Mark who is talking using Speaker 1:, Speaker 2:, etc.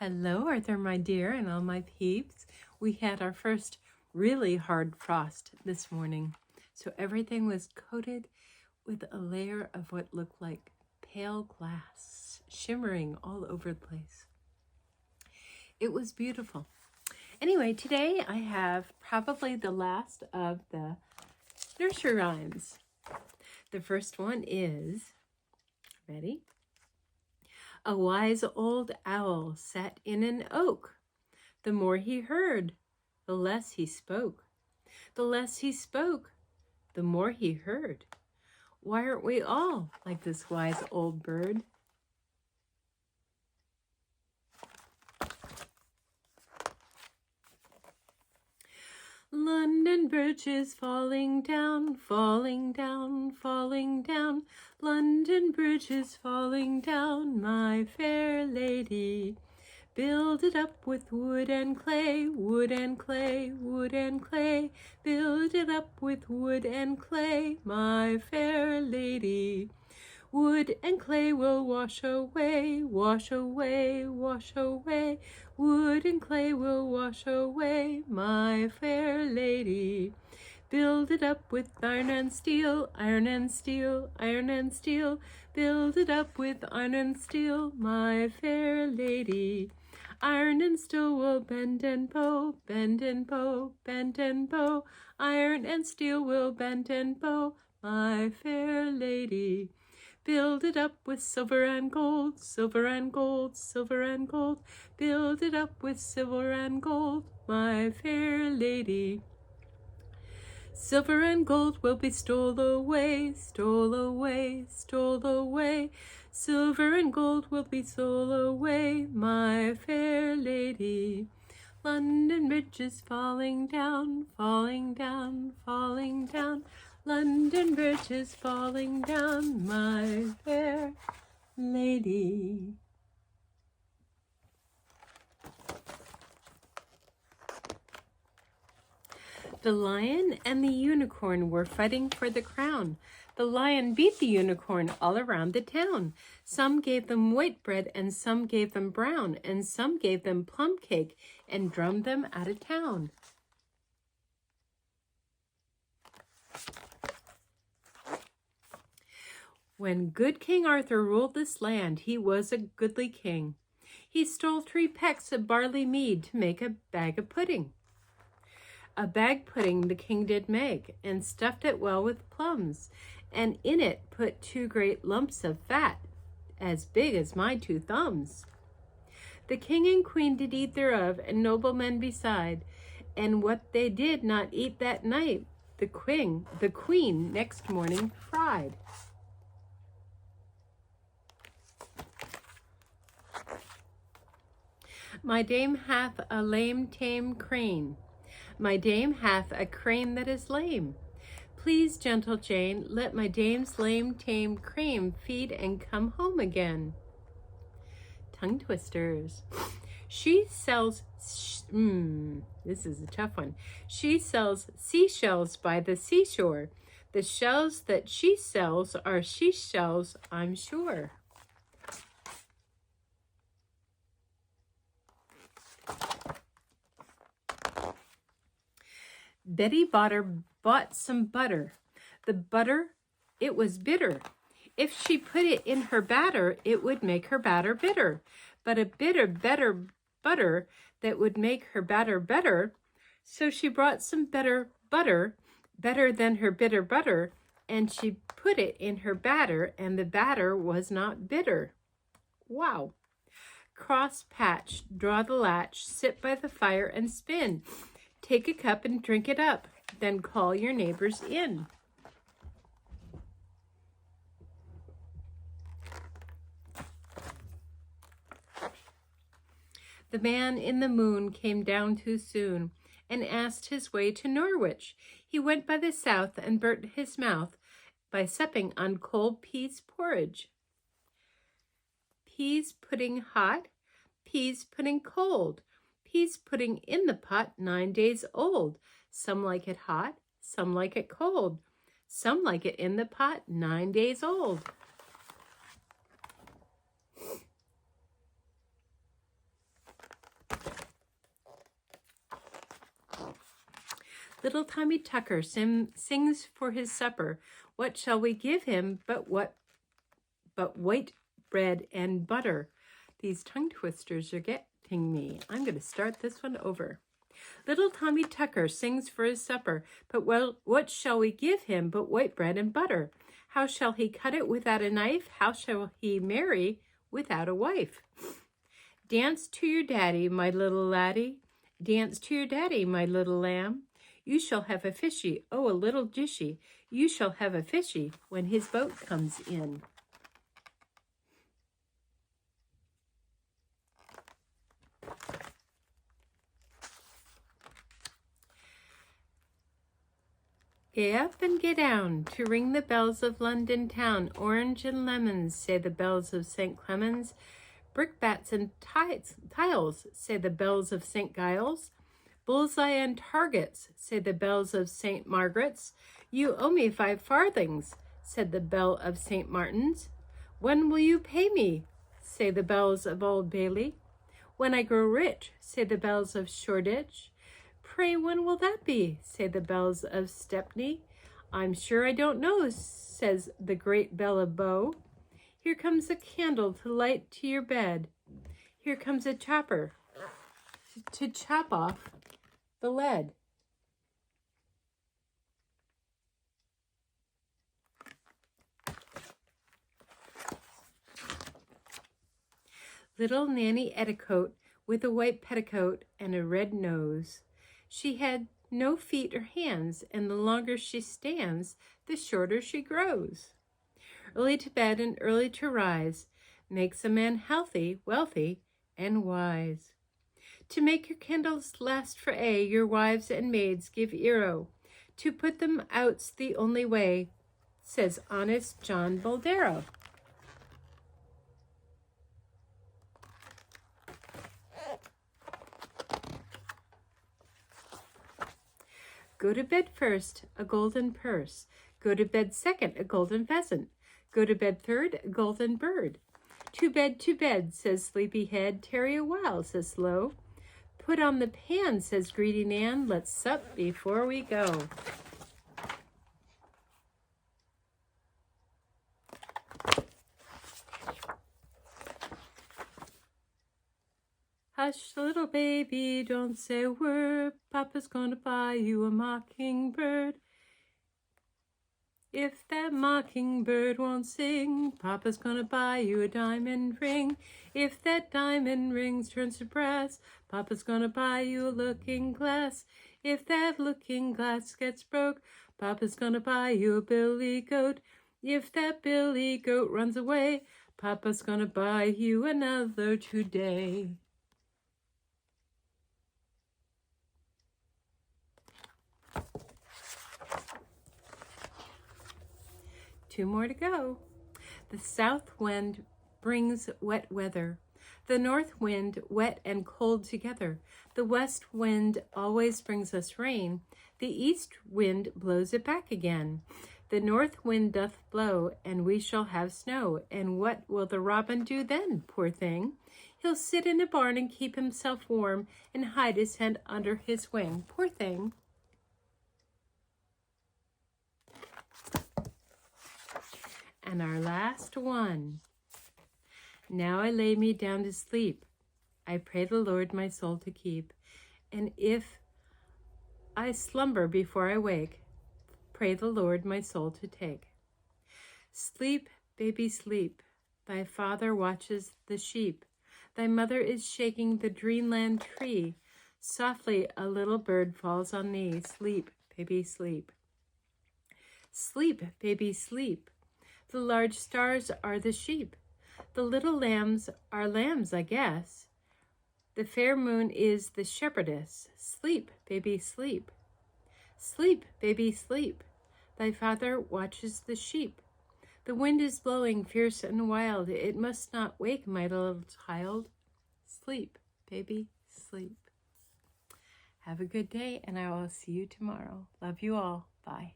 Speaker 1: Hello, Arthur, my dear, and all my peeps. We had our first really hard frost this morning, so everything was coated with a layer of what looked like pale glass, shimmering all over the place. It was beautiful. Anyway, today I have probably the last of the nursery rhymes. The first one is, ready? A wise old owl sat in an oak. The more he heard, the less he spoke. The less he spoke, the more he heard. Why aren't we all like this wise old bird? London Bridge is falling down, falling down, falling down. London Bridge is falling down, my fair lady. Build it up with wood and clay, wood and clay, wood and clay. Build it up with wood and clay, my fair lady. Wood and clay will wash away, wash away, wash away. Wood and clay will wash away, my fair lady. Build it up with iron and steel, iron and steel, iron and steel. Build it up with iron and steel, my fair lady. Iron and steel will bend and bow, bend and bow, bend and bow. Iron and steel will bend and bow, my fair lady. Build it up with silver and gold, silver and gold, silver and gold. Build it up with silver and gold, my fair lady. Silver and gold will be stole away, stole away, stole away. Silver and gold will be stole away, my fair lady. London Bridge is falling down, falling down, falling down. London Bridge is falling down, my fair lady. The lion and the unicorn were fighting for the crown. The lion beat the unicorn all around the town. Some gave them white bread and some gave them brown, and some gave them plum cake and drummed them out of town. When good King Arthur ruled this land, he was a goodly king. He stole 3 pecks of barley mead to make a bag of pudding. A bag pudding the king did make, and stuffed it well with plums, and in it put 2 great lumps of fat, as big as my 2 thumbs. The king and queen did eat thereof, and noblemen beside, and what they did not eat that night, the queen next morning fried. My dame hath a lame tame crane. My dame hath a crane that is lame. Please, gentle Jane, let my dame's lame tame crane feed and come home again. Tongue twisters. She sells, this is a tough one. She sells seashells by the seashore. The shells that she sells are seashells, I'm sure. Betty bought some butter. The butter, it was bitter. If she put it in her batter, it would make her batter bitter. But a better butter that would make her batter better. So she brought some better butter, better than her bitter butter, and she put it in her batter, and the batter was not bitter. Wow. Cross patch, draw the latch, sit by the fire and spin. Take a cup and drink it up, then call your neighbors in. The man in the moon came down too soon and asked his way to Norwich. He went by the south and burnt his mouth by supping on cold peas porridge. Peas pudding hot, peas pudding cold. Peas pudding in the pot 9 days old. Some like it hot, some like it cold. Some like it in the pot 9 days old. Little Tommy Tucker sings for his supper. What shall we give him but white bread and butter? These tongue twisters are getting me. I'm going to start this one over. Little Tommy Tucker sings for his supper, but what shall we give him but white bread and butter? How shall he cut it without a knife? How shall he marry without a wife? Dance to your daddy, my little laddie. Dance to your daddy, my little lamb. You shall have a fishy, oh, a little dishy. You shall have a fishy when his boat comes in. Get up and get down to ring the bells of London town. Orange and lemons, say the bells of St. Clemens. Brickbats and tiles, say the bells of St. Giles. Bullseye and targets, say the bells of St. Margaret's. You owe me 5 farthings, said the bell of St. Martin's. When will you pay me, say the bells of Old Bailey. When I grow rich, say the bells of Shoreditch. Pray, when will that be, say the bells of Stepney. I'm sure I don't know, says the great bell of Bow. Here comes a candle to light to your bed. Here comes a chopper to chop off the lead. Little Nanny Etticoat with a white petticoat and a red nose. She had no feet or hands, and the longer she stands, the shorter she grows. Early to bed and early to rise makes a man healthy, wealthy, and wise. To make your candles last for aye, your wives and maids give earo. To put them out's the only way, says honest John Boldero. Go to bed first, a golden purse. Go to bed second, a golden pheasant. Go to bed third, a golden bird. To bed, says Sleepyhead. Tarry a while, says Slow. Put on the pan, says Greedy Nan. Let's sup before we go. Hush, little baby, don't say a word. Papa's gonna buy you a mockingbird. If that mockingbird won't sing, Papa's gonna buy you a diamond ring. If that diamond ring turns to brass, Papa's gonna buy you a looking glass. If that looking glass gets broke, Papa's gonna buy you a billy goat. If that billy goat runs away, Papa's gonna buy you another today. 2 more to go. The south wind brings wet weather. The north wind wet and cold together. The west wind always brings us rain. The east wind blows it back again. The north wind doth blow, and we shall have snow. And what will the robin do then, poor thing? He'll sit in a barn and keep himself warm and hide his head under his wing. Poor thing. And our last one. Now I lay me down to sleep. I pray the Lord my soul to keep. And if I slumber before I wake, pray the Lord my soul to take. Sleep, baby, sleep. Thy father watches the sheep. Thy mother is shaking the dreamland tree. Softly a little bird falls on thee. Sleep, baby, sleep. Sleep, baby, sleep. The large stars are the sheep. The little lambs are lambs, I guess. The fair moon is the shepherdess. Sleep, baby, sleep. Sleep, baby, sleep. Thy father watches the sheep. The wind is blowing fierce and wild. It must not wake my little child. Sleep, baby, sleep. Have a good day, and I will see you tomorrow. Love you all. Bye.